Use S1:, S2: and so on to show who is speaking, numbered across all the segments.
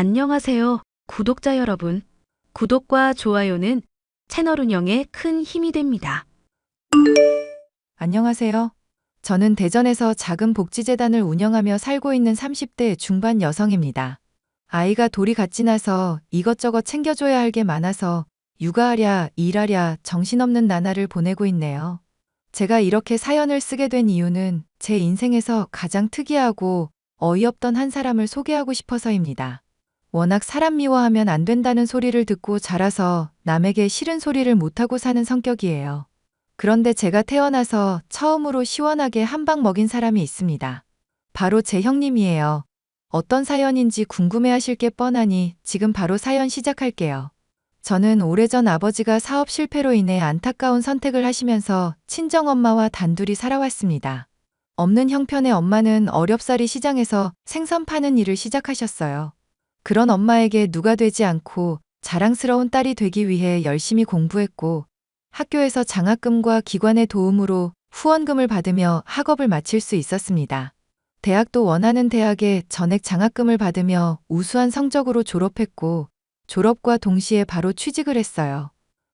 S1: 안녕하세요, 구독자 여러분. 구독과 좋아요는 채널 운영에 큰 힘이 됩니다.
S2: 안녕하세요. 저는 대전에서 작은 복지재단을 운영하며 살고 있는 30대 중반 여성입니다. 아이가 돌이 같이 나서 이것저것 챙겨줘야 할 게 많아서 육아하랴, 일하랴 정신없는 나날을 보내고 있네요. 제가 이렇게 사연을 쓰게 된 이유는 제 인생에서 가장 특이하고 어이없던 한 사람을 소개하고 싶어서입니다. 워낙 사람 미워하면 안 된다는 소리를 듣고 자라서 남에게 싫은 소리를 못하고 사는 성격이에요. 그런데 제가 태어나서 처음으로 시원하게 한 방 먹인 사람이 있습니다. 바로 제 형님이에요. 어떤 사연인지 궁금해하실 게 뻔하니 지금 바로 사연 시작할게요. 저는 오래전 아버지가 사업 실패로 인해 안타까운 선택을 하시면서 친정엄마와 단둘이 살아왔습니다. 없는 형편의 엄마는 어렵사리 시장에서 생선 파는 일을 시작하셨어요. 그런 엄마에게 누가 되지 않고 자랑스러운 딸이 되기 위해 열심히 공부했고 학교에서 장학금과 기관의 도움으로 후원금을 받으며 학업을 마칠 수 있었습니다. 대학도 원하는 대학에 전액 장학금을 받으며 우수한 성적으로 졸업했고 졸업과 동시에 바로 취직을 했어요.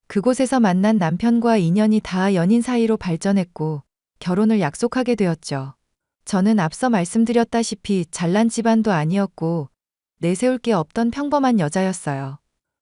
S2: 그곳에서 만난 남편과 인연이 닿아 연인 사이로 발전했고 결혼을 약속하게 되었죠. 저는 앞서 말씀드렸다시피 잘난 집안도 아니었고 내세울 게 없던 평범한 여자였어요.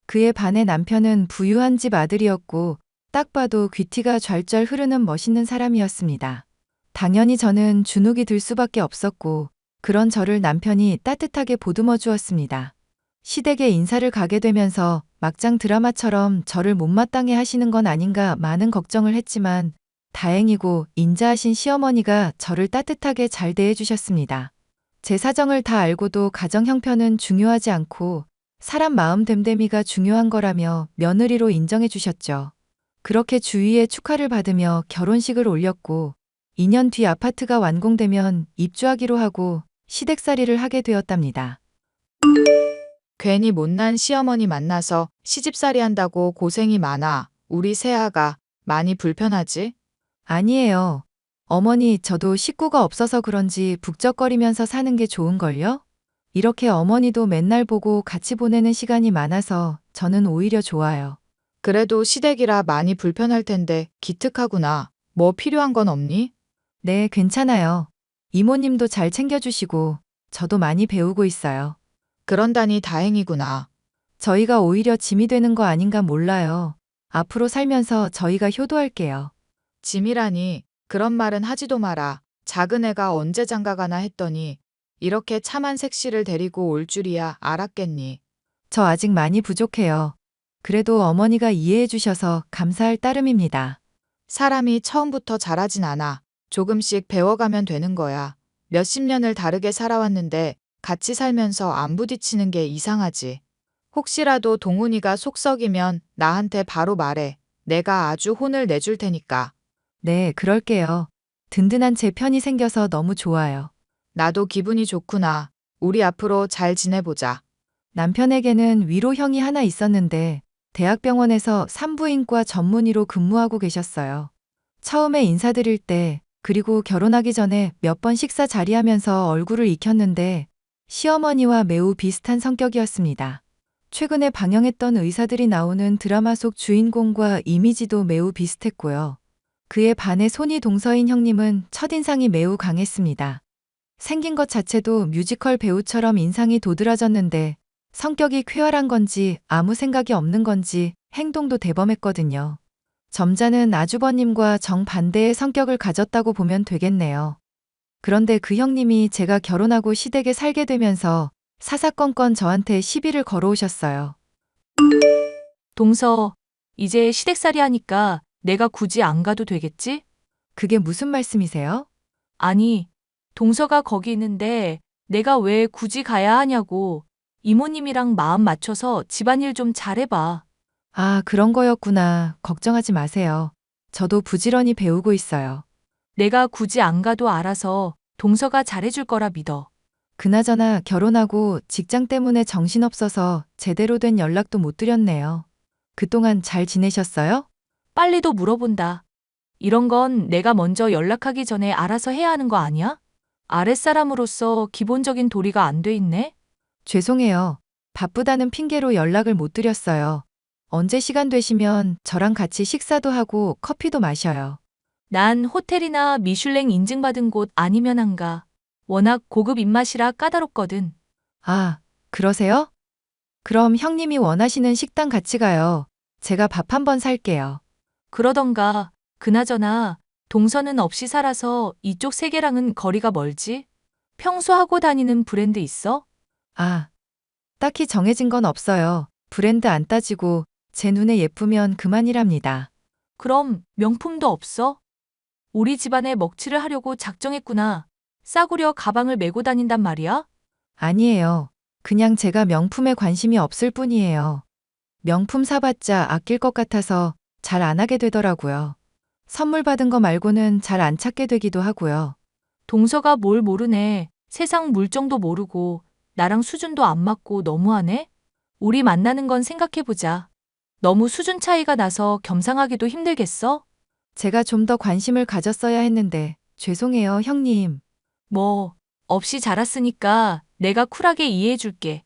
S2: 그에 반해 남편은 부유한 집 아들이었고 딱 봐도 귀티가 좔좔 흐르는 멋있는 사람이었습니다. 당연히 저는 주눅이 들 수밖에 없었고 그런 저를 남편이 따뜻하게 보듬어 주었습니다. 시댁에 인사를 가게 되면서 막장 드라마처럼 저를 못마땅해 하시는 건 아닌가 많은 걱정을 했지만 다행이고 인자하신 시어머니가 저를 따뜻하게 잘 대해주셨습니다. 제 사정을 다 알고도 가정 형편은 중요하지 않고 사람 마음 됨됨이가 중요한 거라며 며느리로 인정해 주셨죠. 그렇게 주위의 축하를 받으며 결혼식을 올렸고 2년 뒤 아파트가 완공되면 입주하기로 하고 시댁살이를 하게 되었답니다.
S3: 괜히 못난 시어머니 만나서 시집살이 한다고 고생이 많아. 우리 새아가 많이 불편하지?
S2: 아니에요. 어머니, 저도 식구가 없어서 그런지 북적거리면서 사는 게 좋은걸요? 이렇게 어머니도 맨날 보고 같이 보내는 시간이 많아서 저는 오히려 좋아요.
S3: 그래도 시댁이라 많이 불편할 텐데 기특하구나. 뭐 필요한 건 없니?
S2: 네, 괜찮아요. 이모님도 잘 챙겨주시고 저도 많이 배우고 있어요.
S3: 그런다니 다행이구나.
S2: 저희가 오히려 짐이 되는 거 아닌가 몰라요. 앞으로 살면서 저희가 효도할게요.
S3: 짐이라니 그런 말은 하지도 마라. 작은 애가 언제 장가가나 했더니 이렇게 참한 색시를 데리고 올 줄이야 알았겠니.
S2: 저 아직 많이 부족해요. 그래도 어머니가 이해해 주셔서 감사할 따름입니다.
S3: 사람이 처음부터 잘하진 않아. 조금씩 배워가면 되는 거야. 몇십 년을 다르게 살아왔는데 같이 살면서 안 부딪히는 게 이상하지. 혹시라도 동훈이가 속 썩이면 나한테 바로 말해. 내가 아주 혼을 내줄 테니까.
S2: 네, 그럴게요. 든든한 제 편이 생겨서 너무 좋아요.
S3: 나도 기분이 좋구나. 우리 앞으로 잘 지내보자.
S2: 남편에게는 위로형이 하나 있었는데 대학병원에서 산부인과 전문의로 근무하고 계셨어요. 처음에 인사드릴 때 그리고 결혼하기 전에 몇 번 식사 자리하면서 얼굴을 익혔는데 시어머니와 매우 비슷한 성격이었습니다. 최근에 방영했던 의사들이 나오는 드라마 속 주인공과 이미지도 매우 비슷했고요. 그에 반해 손이 동서인 형님은 첫인상이 매우 강했습니다. 생긴 것 자체도 뮤지컬 배우처럼 인상이 도드라졌는데 성격이 쾌활한 건지 아무 생각이 없는 건지 행동도 대범했거든요. 점잖은 아주버님과 정반대의 성격을 가졌다고 보면 되겠네요. 그런데 그 형님이 제가 결혼하고 시댁에 살게 되면서 사사건건 저한테 시비를 걸어오셨어요.
S4: 동서, 이제 시댁살이 하니까 내가 굳이 안 가도 되겠지?
S2: 그게 무슨 말씀이세요?
S4: 아니, 동서가 거기 있는데 내가 왜 굳이 가야 하냐고. 이모님이랑 마음 맞춰서 집안일 좀 잘해봐.
S2: 아, 그런 거였구나. 걱정하지 마세요. 저도 부지런히 배우고 있어요.
S4: 내가 굳이 안 가도 알아서 동서가 잘해줄 거라 믿어.
S2: 그나저나 결혼하고 직장 때문에 정신없어서 제대로 된 연락도 못 드렸네요. 그동안 잘 지내셨어요?
S4: 빨리도 물어본다. 이런 건 내가 먼저 연락하기 전에 알아서 해야 하는 거 아니야? 아랫사람으로서 기본적인 도리가 안 돼 있네?
S2: 죄송해요. 바쁘다는 핑계로 연락을 못 드렸어요. 언제 시간 되시면 저랑 같이 식사도 하고 커피도 마셔요.
S4: 난 호텔이나 미슐랭 인증받은 곳 아니면 안 가. 워낙 고급 입맛이라 까다롭거든.
S2: 아, 그러세요? 그럼 형님이 원하시는 식당 같이 가요. 제가 밥 한번 살게요.
S4: 그러던가, 그나저나, 동서는 없이 살아서 이쪽 세계랑은 거리가 멀지? 평소 하고 다니는 브랜드 있어?
S2: 아, 딱히 정해진 건 없어요. 브랜드 안 따지고 제 눈에 예쁘면 그만이랍니다.
S4: 그럼 명품도 없어? 우리 집안에 먹칠을 하려고 작정했구나. 싸구려 가방을 메고 다닌단 말이야?
S2: 아니에요. 그냥 제가 명품에 관심이 없을 뿐이에요. 명품 사봤자 아낄 것 같아서 잘 안 하게 되더라고요. 선물 받은 거 말고는 잘 안 찾게 되기도 하고요.
S4: 동서가 뭘 모르네. 세상 물정도 모르고 나랑 수준도 안 맞고 너무하네? 우리 만나는 건 생각해보자. 너무 수준 차이가 나서 겸상하기도 힘들겠어?
S2: 제가 좀 더 관심을 가졌어야 했는데 죄송해요, 형님.
S4: 뭐, 없이 자랐으니까 내가 쿨하게 이해해줄게.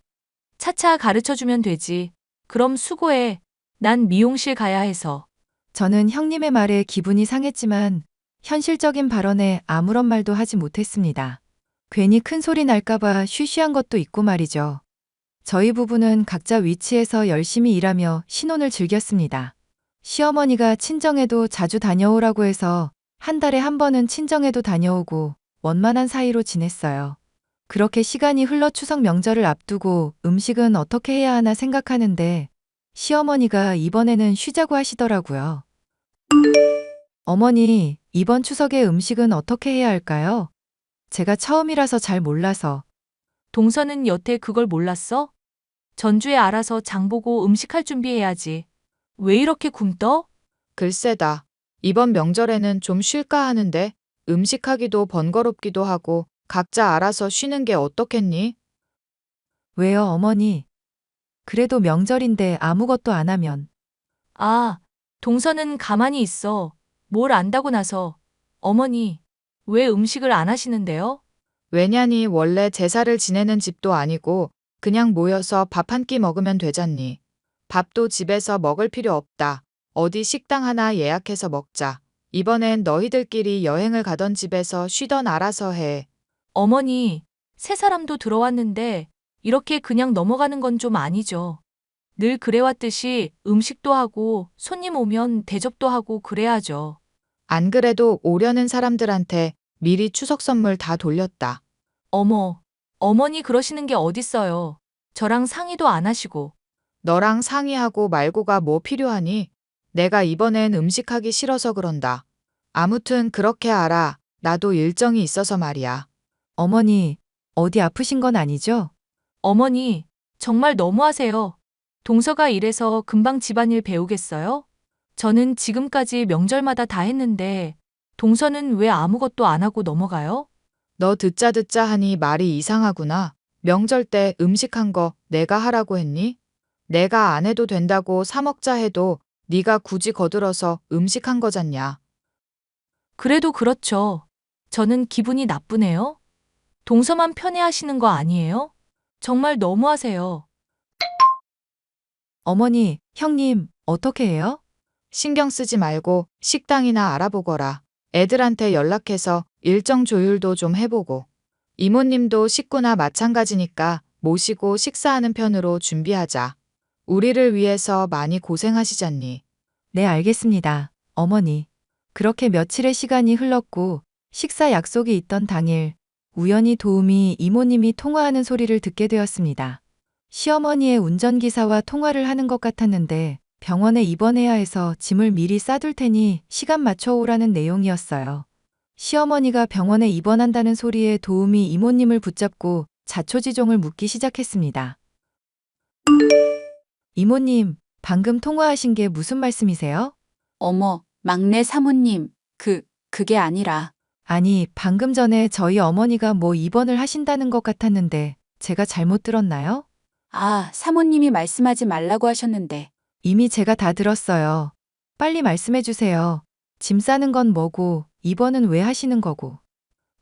S4: 차차 가르쳐주면 되지. 그럼 수고해. 난 미용실 가야 해서.
S2: 저는 형님의 말에 기분이 상했지만 현실적인 발언에 아무런 말도 하지 못했습니다. 괜히 큰 소리 날까봐 쉬쉬한 것도 있고 말이죠. 저희 부부는 각자 위치에서 열심히 일하며 신혼을 즐겼습니다. 시어머니가 친정에도 자주 다녀오라고 해서 한 달에 한 번은 친정에도 다녀오고 원만한 사이로 지냈어요. 그렇게 시간이 흘러 추석 명절을 앞두고 음식은 어떻게 해야 하나 생각하는데 시어머니가 이번에는 쉬자고 하시더라고요. 어머니, 이번 추석에 음식은 어떻게 해야 할까요? 제가 처음이라서 잘 몰라서.
S4: 동서는 여태 그걸 몰랐어? 전주에 알아서 장보고 음식할 준비해야지. 왜 이렇게 굼떠?
S3: 글쎄다. 이번 명절에는 좀 쉴까 하는데 음식하기도 번거롭기도 하고 각자 알아서 쉬는 게 어떻겠니?
S2: 왜요, 어머니? 그래도 명절인데 아무것도 안 하면.
S4: 아, 동서는 가만히 있어. 뭘 안다고 나서. 어머니, 왜 음식을 안 하시는데요?
S3: 왜냐니 원래 제사를 지내는 집도 아니고 그냥 모여서 밥 한 끼 먹으면 되잖니. 밥도 집에서 먹을 필요 없다. 어디 식당 하나 예약해서 먹자. 이번엔 너희들끼리 여행을 가던 집에서 쉬던 알아서 해.
S4: 어머니, 새 사람도 들어왔는데 이렇게 그냥 넘어가는 건 좀 아니죠. 늘 그래왔듯이 음식도 하고 손님 오면 대접도 하고 그래야죠.
S3: 안 그래도 오려는 사람들한테 미리 추석 선물 다 돌렸다.
S4: 어머, 어머니 그러시는 게 어딨어요. 저랑 상의도 안 하시고.
S3: 너랑 상의하고 말고가 뭐 필요하니? 내가 이번엔 음식하기 싫어서 그런다. 아무튼 그렇게 알아. 나도 일정이 있어서 말이야.
S2: 어머니, 어디 아프신 건 아니죠?
S4: 어머니, 정말 너무하세요. 동서가 이래서 금방 집안일 배우겠어요? 저는 지금까지 명절마다 다 했는데 동서는 왜 아무것도 안 하고 넘어가요?
S3: 너 듣자 듣자 하니 말이 이상하구나. 명절 때 음식한 거 내가 하라고 했니? 내가 안 해도 된다고 사 먹자 해도 네가 굳이 거들어서 음식한 거잖냐.
S4: 그래도 그렇죠. 저는 기분이 나쁘네요. 동서만 편애하시는 거 아니에요? 정말 너무하세요.
S2: 어머니, 형님, 어떻게 해요?
S3: 신경 쓰지 말고 식당이나 알아보거라. 애들한테 연락해서 일정 조율도 좀 해보고. 이모님도 식구나 마찬가지니까 모시고 식사하는 편으로 준비하자. 우리를 위해서 많이 고생하시잖니.
S2: 네, 알겠습니다. 어머니. 그렇게 며칠의 시간이 흘렀고 식사 약속이 있던 당일 우연히 도우미 이모님이 통화하는 소리를 듣게 되었습니다. 시어머니의 운전기사와 통화를 하는 것 같았는데 병원에 입원해야 해서 짐을 미리 싸둘 테니 시간 맞춰 오라는 내용이었어요. 시어머니가 병원에 입원한다는 소리에 도우미 이모님을 붙잡고 자초지종을 묻기 시작했습니다. 이모님, 방금 통화하신 게 무슨 말씀이세요?
S5: 어머, 막내 사모님, 그게 아니라,
S2: 아니, 방금 전에 저희 어머니가 뭐 입원을 하신다는 것 같았는데 제가 잘못 들었나요?
S5: 사모님이 말씀하지 말라고 하셨는데,
S2: 이미 제가 다 들었어요. 빨리 말씀해 주세요. 짐 싸는 건 뭐고, 입원은 왜 하시는 거고.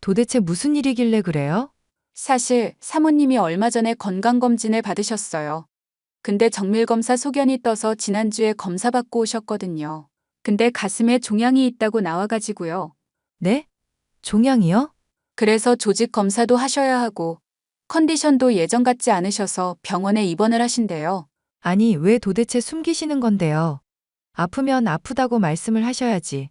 S2: 도대체 무슨 일이길래 그래요?
S5: 사실 사모님이 얼마 전에 건강검진을 받으셨어요. 근데 정밀검사 소견이 떠서 지난주에 검사 받고 오셨거든요. 근데 가슴에 종양이 있다고 나와가지고요.
S2: 네? 종양이요?
S5: 그래서 조직 검사도 하셔야 하고 컨디션도 예전 같지 않으셔서 병원에 입원을 하신대요.
S2: 아니, 왜 도대체 숨기시는 건데요? 아프면 아프다고 말씀을 하셔야지.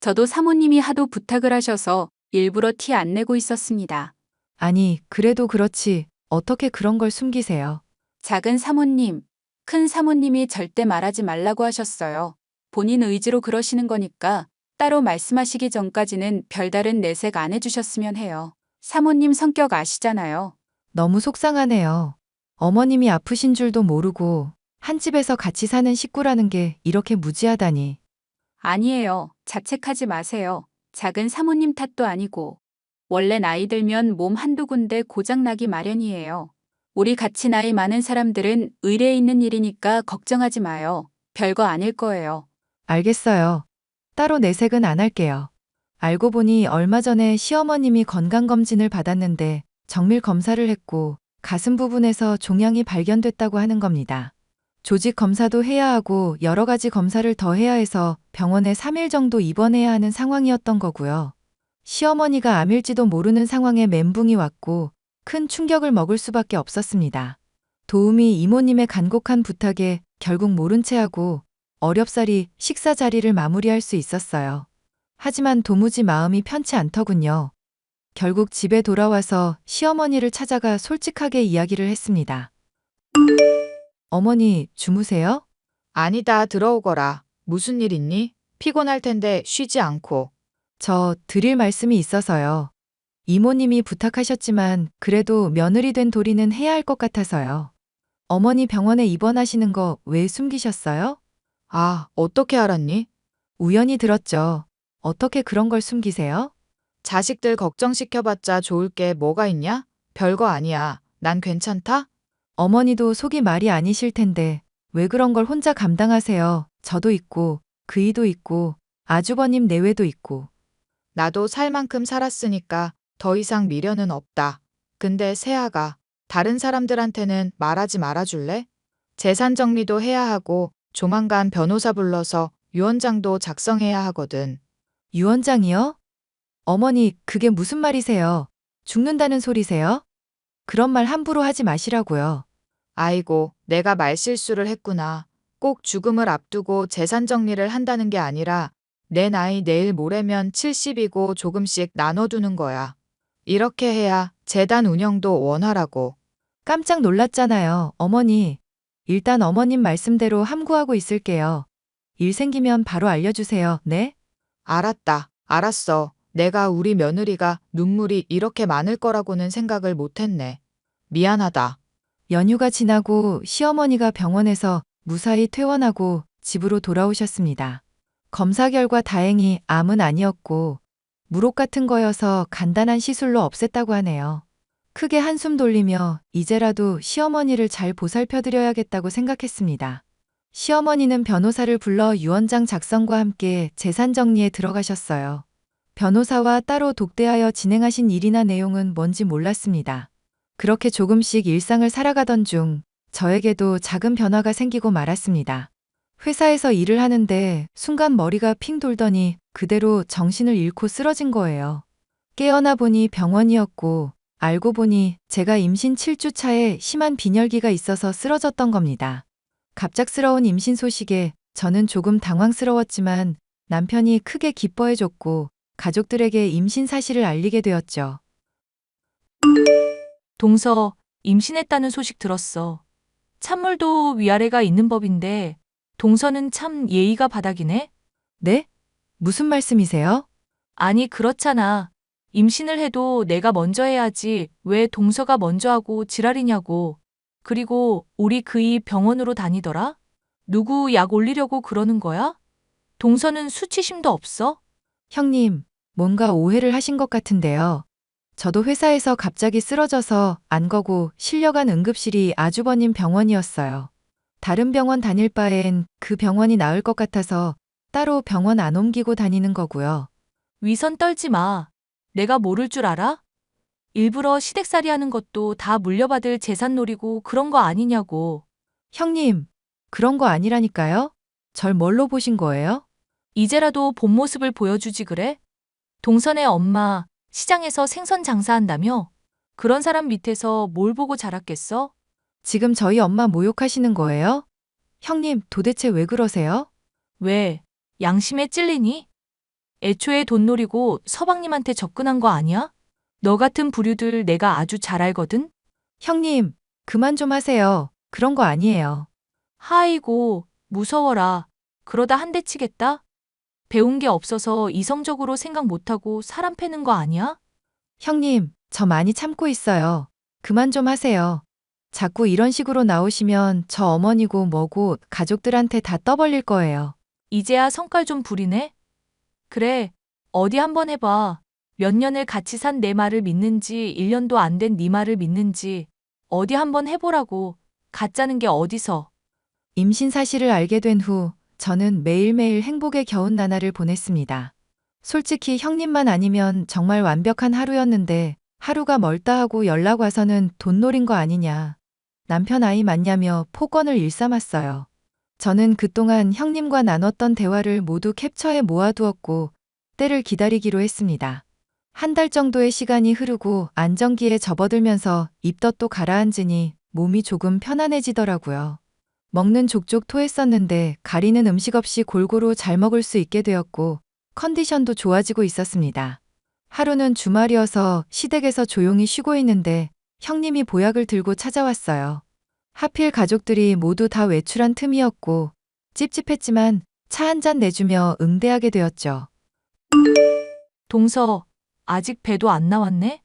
S5: 저도 사모님이 하도 부탁을 하셔서 일부러 티 안 내고 있었습니다.
S2: 아니, 그래도 그렇지. 어떻게 그런 걸 숨기세요?
S5: 작은 사모님, 큰 사모님이 절대 말하지 말라고 하셨어요. 본인 의지로 그러시는 거니까 따로 말씀하시기 전까지는 별다른 내색 안 해주셨으면 해요. 사모님 성격 아시잖아요.
S2: 너무 속상하네요. 어머님이 아프신 줄도 모르고 한 집에서 같이 사는 식구라는 게 이렇게 무지하다니.
S5: 아니에요. 자책하지 마세요. 작은 사모님 탓도 아니고. 원래 나이 들면 몸 한두 군데 고장나기 마련이에요. 우리 같이 나이 많은 사람들은 의례에 있는 일이니까 걱정하지 마요. 별거 아닐 거예요.
S2: 알겠어요. 따로 내색은 안 할게요. 알고 보니 얼마 전에 시어머님이 건강검진을 받았는데 정밀 검사를 했고 가슴 부분에서 종양이 발견됐다고 하는 겁니다. 조직 검사도 해야 하고 여러 가지 검사를 더 해야 해서 병원에 3일 정도 입원해야 하는 상황이었던 거고요. 시어머니가 암일지도 모르는 상황에 멘붕이 왔고 큰 충격을 먹을 수밖에 없었습니다. 도우미 이모님의 간곡한 부탁에 결국 모른 채 하고 어렵사리 식사 자리를 마무리할 수 있었어요. 하지만 도무지 마음이 편치 않더군요. 결국 집에 돌아와서 시어머니를 찾아가 솔직하게 이야기를 했습니다. 어머니, 주무세요?
S3: 아니다, 들어오거라. 무슨 일 있니? 피곤할 텐데 쉬지 않고.
S2: 저 드릴 말씀이 있어서요. 이모님이 부탁하셨지만 그래도 며느리 된 도리는 해야 할 것 같아서요. 어머니 병원에 입원하시는 거 왜 숨기셨어요?
S3: 아, 어떻게 알았니?
S2: 우연히 들었죠. 어떻게 그런 걸 숨기세요?
S3: 자식들 걱정시켜봤자 좋을 게 뭐가 있냐? 별거 아니야. 난 괜찮다?
S2: 어머니도 속이 말이 아니실 텐데 왜 그런 걸 혼자 감당하세요? 저도 있고 그이도 있고 아주버님 내외도 있고.
S3: 나도 살 만큼 살았으니까 더 이상 미련은 없다. 근데 세아가 다른 사람들한테는 말하지 말아줄래? 재산 정리도 해야 하고 조만간 변호사 불러서 유언장도 작성해야 하거든.
S2: 유언장이요? 어머니, 그게 무슨 말이세요? 죽는다는 소리세요? 그런 말 함부로 하지 마시라고요.
S3: 아이고, 내가 말실수를 했구나. 꼭 죽음을 앞두고 재산 정리를 한다는 게 아니라 내 나이 내일 모레면 70이고 조금씩 나눠두는 거야. 이렇게 해야 재단 운영도 원활하고.
S2: 깜짝 놀랐잖아요, 어머니. 일단 어머님 말씀대로 함구하고 있을게요. 일 생기면 바로 알려주세요, 네?
S3: 알았다. 알았어. 내가 우리 며느리가 눈물이 이렇게 많을 거라고는 생각을 못했네. 미안하다.
S2: 연휴가 지나고 시어머니가 병원에서 무사히 퇴원하고 집으로 돌아오셨습니다. 검사 결과 다행히 암은 아니었고 물혹 같은 거여서 간단한 시술로 없앴다고 하네요. 크게 한숨 돌리며 이제라도 시어머니를 잘 보살펴드려야겠다고 생각했습니다. 시어머니는 변호사를 불러 유언장 작성과 함께 재산 정리에 들어가셨어요. 변호사와 따로 독대하여 진행하신 일이나 내용은 뭔지 몰랐습니다. 그렇게 조금씩 일상을 살아가던 중 저에게도 작은 변화가 생기고 말았습니다. 회사에서 일을 하는데 순간 머리가 핑 돌더니 그대로 정신을 잃고 쓰러진 거예요. 깨어나 보니 병원이었고 알고 보니 제가 임신 7주 차에 심한 빈혈기가 있어서 쓰러졌던 겁니다. 갑작스러운 임신 소식에 저는 조금 당황스러웠지만 남편이 크게 기뻐해줬고 가족들에게 임신 사실을 알리게 되었죠.
S4: 동서, 임신했다는 소식 들었어. 찬물도 위아래가 있는 법인데 동서는 참 예의가 바닥이네?
S2: 네? 무슨 말씀이세요?
S4: 아니, 그렇잖아. 임신을 해도 내가 먼저 해야지 왜 동서가 먼저 하고 지랄이냐고. 그리고 우리 그이 병원으로 다니더라? 누구 약 올리려고 그러는 거야? 동서는 수치심도 없어?
S2: 형님, 뭔가 오해를 하신 것 같은데요. 저도 회사에서 갑자기 쓰러져서 안 거고 실려간 응급실이 아주버님 병원이었어요. 다른 병원 다닐 바엔 그 병원이 나을 것 같아서 따로 병원 안 옮기고 다니는 거고요.
S4: 위선 떨지 마. 내가 모를 줄 알아? 일부러 시댁살이 하는 것도 다 물려받을 재산 노리고 그런 거 아니냐고.
S2: 형님, 그런 거 아니라니까요? 절 뭘로 보신 거예요?
S4: 이제라도 본 모습을 보여주지 그래? 동선의 엄마, 시장에서 생선 장사한다며? 그런 사람 밑에서 뭘 보고 자랐겠어?
S2: 지금 저희 엄마 모욕하시는 거예요? 형님, 도대체 왜 그러세요?
S4: 왜? 양심에 찔리니? 애초에 돈 노리고 서방님한테 접근한 거 아니야? 너 같은 부류들 내가 아주 잘 알거든?
S2: 형님, 그만 좀 하세요. 그런 거 아니에요.
S4: 하이고, 무서워라. 그러다 한 대 치겠다? 배운 게 없어서 이성적으로 생각 못하고 사람 패는 거 아니야?
S2: 형님, 저 많이 참고 있어요. 그만 좀 하세요. 자꾸 이런 식으로 나오시면 저 어머니고 뭐고 가족들한테 다 떠벌릴 거예요.
S4: 이제야 성깔 좀 부리네? 그래, 어디 한번 해봐. 몇 년을 같이 산 내 말을 믿는지 1년도 안 된 네 말을 믿는지 어디 한번 해보라고. 가짜는 게 어디서.
S2: 임신 사실을 알게 된 후 저는 매일매일 행복의 겨운 나날을 보냈습니다. 솔직히 형님만 아니면 정말 완벽한 하루였는데 하루가 멀다 하고 연락 와서는 돈 노린 거 아니냐. 남편 아이 맞냐며 폭언을 일삼았어요. 저는 그동안 형님과 나눴던 대화를 모두 캡처해 모아두었고 때를 기다리기로 했습니다. 한 달 정도의 시간이 흐르고 안정기에 접어들면서 입덧도 가라앉으니 몸이 조금 편안해지더라고요. 먹는 족족 토했었는데 가리는 음식 없이 골고루 잘 먹을 수 있게 되었고 컨디션도 좋아지고 있었습니다. 하루는 주말이어서 시댁에서 조용히 쉬고 있는데 형님이 보약을 들고 찾아왔어요. 하필 가족들이 모두 다 외출한 틈이었고 찝찝했지만 차 한 잔 내주며 응대하게 되었죠.
S4: 동서, 아직 배도 안 나왔네?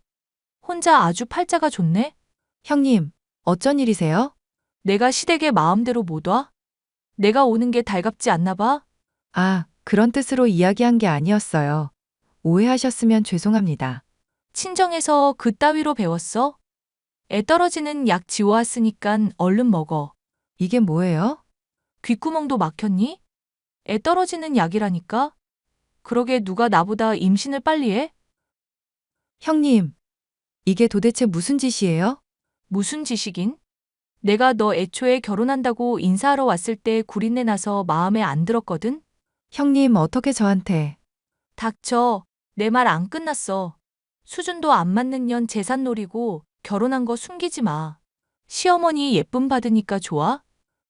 S4: 혼자 아주 팔자가 좋네?
S2: 형님, 어쩐 일이세요?
S4: 내가 시댁에 마음대로 못 와? 내가 오는 게 달갑지 않나 봐?
S2: 아, 그런 뜻으로 이야기한 게 아니었어요. 오해하셨으면 죄송합니다.
S4: 친정에서 그따위로 배웠어? 애 떨어지는 약 지워왔으니깐 얼른 먹어.
S2: 이게 뭐예요?
S4: 귓구멍도 막혔니? 애 떨어지는 약이라니까? 그러게 누가 나보다 임신을 빨리 해?
S2: 형님, 이게 도대체 무슨 짓이에요?
S4: 무슨 지식인? 내가 너 애초에 결혼한다고 인사하러 왔을 때 구린내 나서 마음에 안 들었거든?
S2: 형님, 어떻게 저한테?
S4: 닥쳐. 내 말 안 끝났어. 수준도 안 맞는 년 재산 노리고 결혼한 거 숨기지 마. 시어머니 예쁨 받으니까 좋아?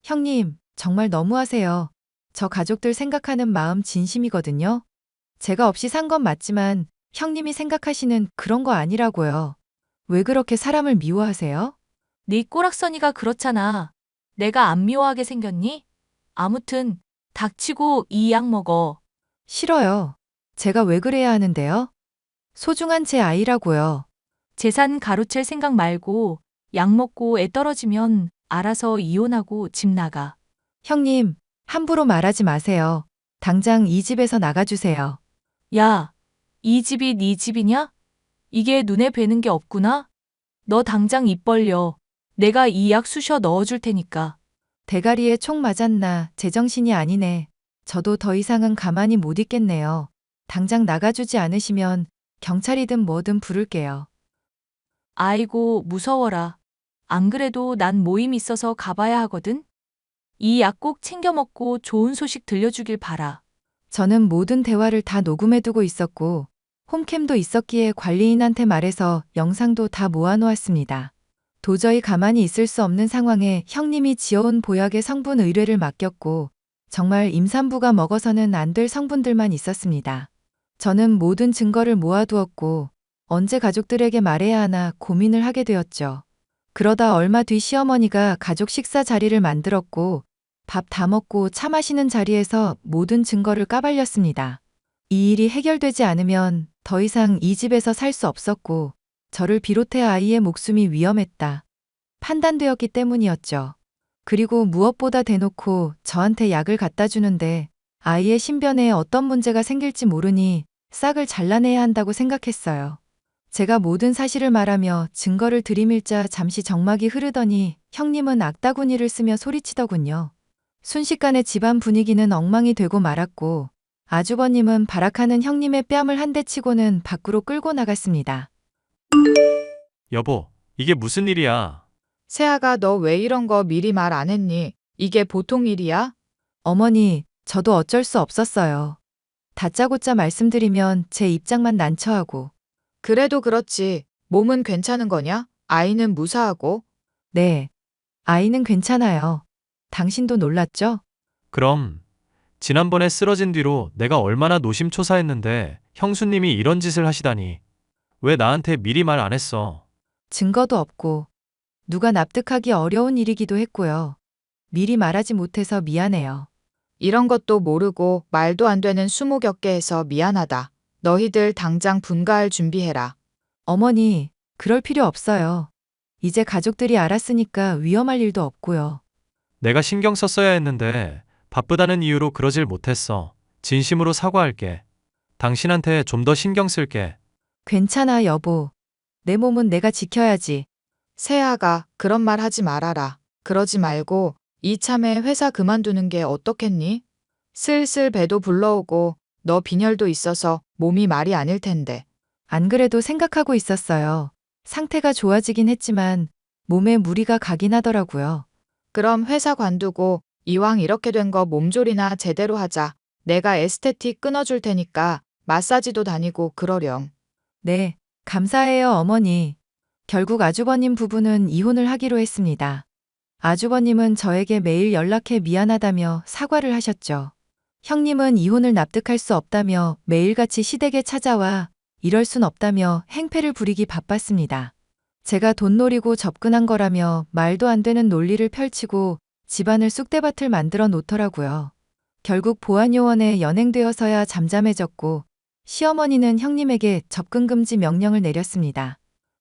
S2: 형님, 정말 너무하세요. 저 가족들 생각하는 마음 진심이거든요. 제가 없이 산 건 맞지만 형님이 생각하시는 그런 거 아니라고요. 왜 그렇게 사람을 미워하세요?
S4: 네 꼬락서니가 그렇잖아. 내가 안 미워하게 생겼니? 아무튼 닥치고 이 약 먹어.
S2: 싫어요. 제가 왜 그래야 하는데요? 소중한 제 아이라고요.
S4: 재산 가로챌 생각 말고 약 먹고 애 떨어지면 알아서 이혼하고 집 나가.
S2: 형님, 함부로 말하지 마세요. 당장 이 집에서 나가주세요.
S4: 야, 이 집이 네 집이냐? 이게 눈에 뵈는 게 없구나? 너 당장 입 벌려. 내가 이 약 쑤셔 넣어줄 테니까.
S2: 대가리에 총 맞았나 제정신이 아니네. 저도 더 이상은 가만히 못 있겠네요. 당장 나가주지 않으시면 경찰이든 뭐든 부를게요.
S4: 아이고, 무서워라. 안 그래도 난 모임 있어서 가봐야 하거든? 이 약 꼭 챙겨 먹고 좋은 소식 들려주길 바라.
S2: 저는 모든 대화를 다 녹음해두고 있었고 홈캠도 있었기에 관리인한테 말해서 영상도 다 모아놓았습니다. 도저히 가만히 있을 수 없는 상황에 형님이 지어온 보약의 성분 의뢰를 맡겼고 정말 임산부가 먹어서는 안 될 성분들만 있었습니다. 저는 모든 증거를 모아두었고 언제 가족들에게 말해야 하나 고민을 하게 되었죠. 그러다 얼마 뒤 시어머니가 가족 식사 자리를 만들었고 밥 다 먹고 차 마시는 자리에서 모든 증거를 까발렸습니다. 이 일이 해결되지 않으면 더 이상 이 집에서 살 수 없었고 저를 비롯해 아이의 목숨이 위험했다. 판단되었기 때문이었죠. 그리고 무엇보다 대놓고 저한테 약을 갖다 주는데 아이의 신변에 어떤 문제가 생길지 모르니 싹을 잘라내야 한다고 생각했어요. 제가 모든 사실을 말하며 증거를 들이밀자 잠시 정막이 흐르더니 형님은 악다구니를 쓰며 소리치더군요. 순식간에 집안 분위기는 엉망이 되고 말았고 아주버님은 발악하는 형님의 뺨을 한 대 치고는 밖으로 끌고 나갔습니다.
S6: 여보, 이게 무슨 일이야?
S3: 세아가 너 왜 이런 거 미리 말 안 했니? 이게 보통 일이야?
S2: 어머니, 저도 어쩔 수 없었어요. 다짜고짜 말씀드리면 제 입장만 난처하고.
S3: 그래도 그렇지. 몸은 괜찮은 거냐? 아이는 무사하고?
S2: 네, 아이는 괜찮아요. 당신도 놀랐죠?
S6: 그럼 지난번에 쓰러진 뒤로 내가 얼마나 노심초사했는데 형수님이 이런 짓을 하시다니. 왜 나한테 미리 말 안 했어?
S2: 증거도 없고, 누가 납득하기 어려운 일이기도 했고요. 미리 말하지 못해서 미안해요.
S3: 이런 것도 모르고 말도 안 되는 수모겹게 해서 미안하다. 너희들 당장 분가할 준비해라.
S2: 어머니, 그럴 필요 없어요. 이제 가족들이 알았으니까 위험할 일도 없고요.
S6: 내가 신경 썼어야 했는데 바쁘다는 이유로 그러질 못했어. 진심으로 사과할게. 당신한테 좀 더 신경 쓸게.
S2: 괜찮아, 여보. 내 몸은 내가 지켜야지.
S3: 세아가 그런 말 하지 말아라. 그러지 말고 이참에 회사 그만두는 게 어떻겠니? 슬슬 배도 불러오고 너 빈혈도 있어서 몸이 말이 아닐 텐데.
S2: 안 그래도 생각하고 있었어요. 상태가 좋아지긴 했지만 몸에 무리가 가긴 하더라고요.
S3: 그럼 회사 관두고 이왕 이렇게 된 거 몸조리나 제대로 하자. 내가 에스테틱 끊어줄 테니까 마사지도 다니고 그러렴.
S2: 네, 감사해요, 어머니. 결국 아주버님 부부는 이혼을 하기로 했습니다. 아주버님은 저에게 매일 연락해 미안하다며 사과를 하셨죠. 형님은 이혼을 납득할 수 없다며 매일같이 시댁에 찾아와 이럴 순 없다며 행패를 부리기 바빴습니다. 제가 돈 노리고 접근한 거라며 말도 안 되는 논리를 펼치고 집안을 쑥대밭을 만들어 놓더라고요. 결국 보안요원에 연행되어서야 잠잠해졌고 시어머니는 형님에게 접근 금지 명령을 내렸습니다.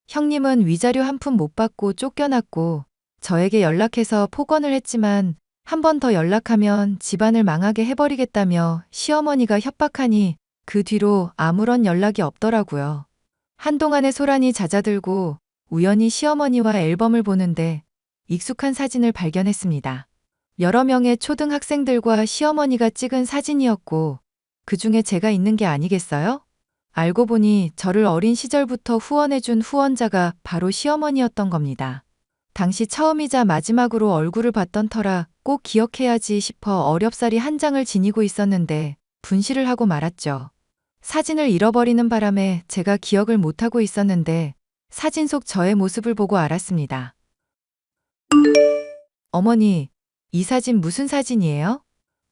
S2: 형님은 위자료 한 푼 못 받고 쫓겨났고 저에게 연락해서 폭언을 했지만 한 번 더 연락하면 집안을 망하게 해버리겠다며 시어머니가 협박하니 그 뒤로 아무런 연락이 없더라고요. 한동안의 소란이 잦아들고 우연히 시어머니와 앨범을 보는데 익숙한 사진을 발견했습니다. 여러 명의 초등학생들과 시어머니가 찍은 사진이었고 그 중에 제가 있는 게 아니겠어요? 알고 보니 저를 어린 시절부터 후원해준 후원자가 바로 시어머니였던 겁니다. 당시 처음이자 마지막으로 얼굴을 봤던 터라 꼭 기억해야지 싶어 어렵사리 한 장을 지니고 있었는데 분실을 하고 말았죠. 사진을 잃어버리는 바람에 제가 기억을 못하고 있었는데 사진 속 저의 모습을 보고 알았습니다. 어머니, 이 사진 무슨 사진이에요?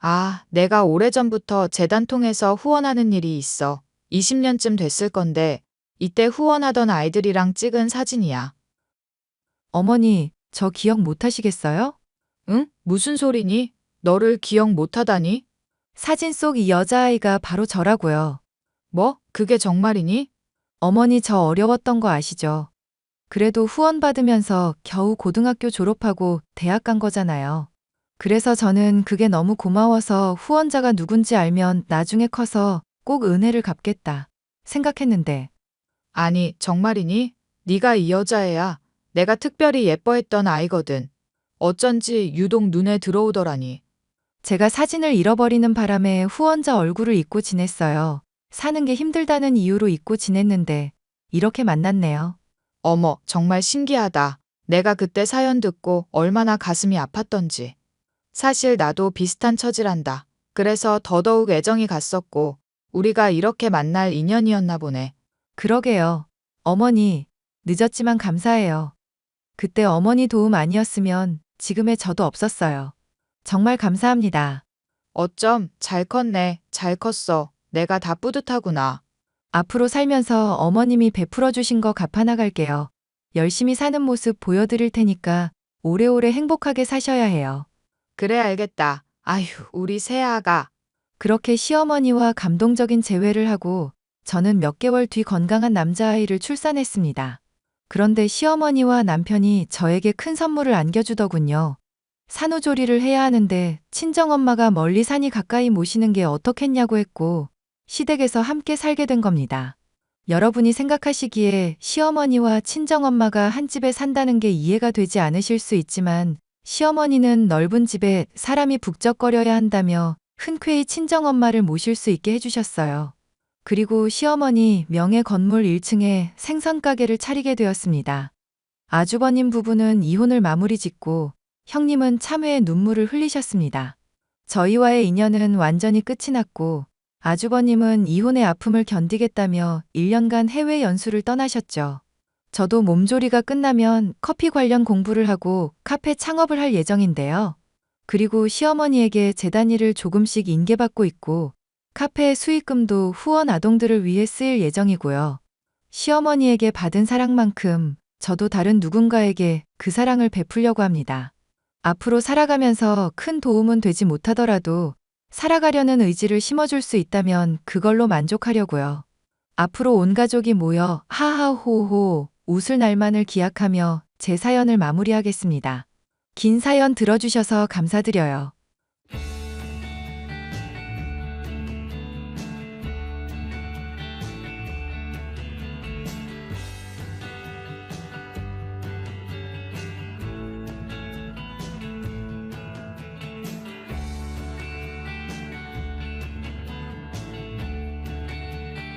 S3: 아, 내가 오래전부터 재단 통해서 후원하는 일이 있어. 20년쯤 됐을 건데 이때 후원하던 아이들이랑 찍은 사진이야.
S2: 어머니, 저 기억 못 하시겠어요?
S3: 응? 무슨 소리니? 너를 기억 못하다니?
S2: 사진 속 이 여자아이가 바로 저라고요.
S3: 뭐? 그게 정말이니?
S2: 어머니 저 어려웠던 거 아시죠? 그래도 후원 받으면서 겨우 고등학교 졸업하고 대학 간 거잖아요. 그래서 저는 그게 너무 고마워서 후원자가 누군지 알면 나중에 커서 꼭 은혜를 갚겠다 생각했는데
S3: 아니, 정말이니? 네가 이 여자애야. 내가 특별히 예뻐했던 아이거든. 어쩐지 유독 눈에 들어오더라니.
S2: 제가 사진을 잃어버리는 바람에 후원자 얼굴을 잊고 지냈어요. 사는 게 힘들다는 이유로 잊고 지냈는데 이렇게 만났네요.
S3: 어머, 정말 신기하다. 내가 그때 사연 듣고 얼마나 가슴이 아팠던지. 사실 나도 비슷한 처지란다. 그래서 더더욱 애정이 갔었고 우리가 이렇게 만날 인연이었나 보네.
S2: 그러게요. 어머니, 늦었지만 감사해요. 그때 어머니 도움 아니었으면 지금의 저도 없었어요. 정말 감사합니다.
S3: 어쩜 잘 컸네. 잘 컸어. 내가 다 뿌듯하구나.
S2: 앞으로 살면서 어머님이 베풀어 주신 거 갚아나갈게요. 열심히 사는 모습 보여드릴 테니까 오래오래 행복하게 사셔야 해요.
S3: 그래 알겠다. 아휴, 우리 세아가.
S2: 그렇게 시어머니와 감동적인 재회를 하고 저는 몇 개월 뒤 건강한 남자아이를 출산했습니다. 그런데 시어머니와 남편이 저에게 큰 선물을 안겨주더군요. 산후조리를 해야 하는데 친정엄마가 멀리 사니 가까이 모시는 게 어떻겠냐고 했고 시댁에서 함께 살게 된 겁니다. 여러분이 생각하시기에 시어머니와 친정엄마가 한 집에 산다는 게 이해가 되지 않으실 수 있지만 시어머니는 넓은 집에 사람이 북적거려야 한다며 흔쾌히 친정엄마를 모실 수 있게 해주셨어요. 그리고 시어머니 명의 건물 1층에 생선 가게를 차리게 되었습니다. 아주버님 부부는 이혼을 마무리 짓고 형님은 참회의 눈물을 흘리셨습니다. 저희와의 인연은 완전히 끝이 났고 아주버님은 이혼의 아픔을 견디겠다며 1년간 해외 연수를 떠나셨죠. 저도 몸조리가 끝나면 커피 관련 공부를 하고 카페 창업을 할 예정인데요. 그리고 시어머니에게 재단 일을 조금씩 인계받고 있고 카페의 수익금도 후원 아동들을 위해 쓰일 예정이고요. 시어머니에게 받은 사랑만큼 저도 다른 누군가에게 그 사랑을 베풀려고 합니다. 앞으로 살아가면서 큰 도움은 되지 못하더라도 살아가려는 의지를 심어줄 수 있다면 그걸로 만족하려고요. 앞으로 온 가족이 모여 하하호호 웃을 날만을 기약하며 제 사연을 마무리하겠습니다. 긴 사연 들어주셔서 감사드려요.